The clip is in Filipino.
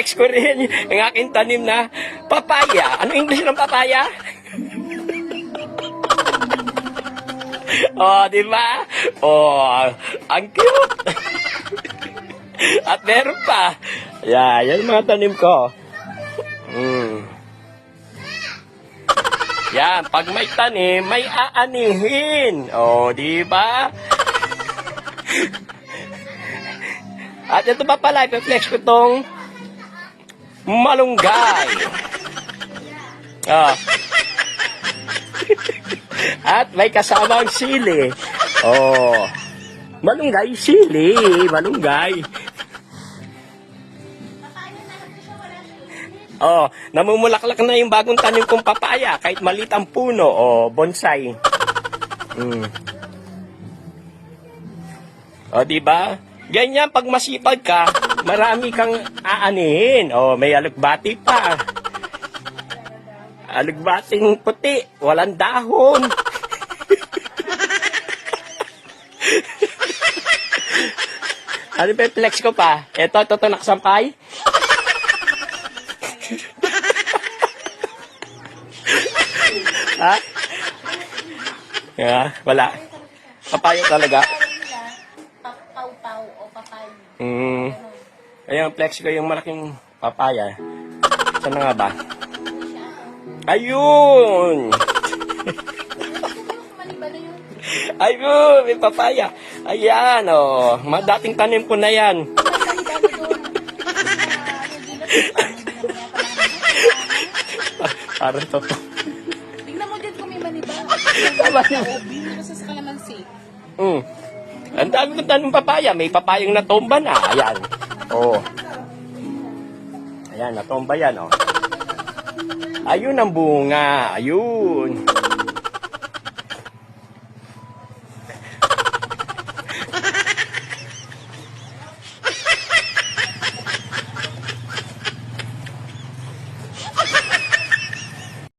flex ko rin ang aking tanim na papaya. Ano English ng papaya? Oh, di ba? Oh, ang cute. At meron pa. Yan mga tanim ko. Yan, pag may tanim, may aanihin. Oh, di ba? At ito pa pala, i-flex ko tong malunggay. Ah. At may kasamang sili. Oh. Malunggay, sili. Malunggay. Oh, namumulaklak na yung bagong tanim kong papaya. Kahit maliit ang puno. Oh, bonsai. Oh, diba? Ganyan, pag masipag ka, marami kang aanihin. Oh, may alugbati pa. Alugbating puti, walang dahon. Ano ba yung flex ko pa? Ito nakasampay. Ha? Yeah, wala. Papaya talaga. Pau-pau o papay. Ayan, flex ko yung malaking papaya. Saan na nga ba? Ayun! Ayun, may papaya. Ayan, oh. Dating tanim ko na yan. Parang to. Tingnan mo dyan kung may maniba. Tama yun. Bino sa kalamansi. Ang dami ko tanong papaya. May papayang natomba na. Ayan. Oh. Ayan, natomba yan, oh. Ayun ang bunga. Ayun.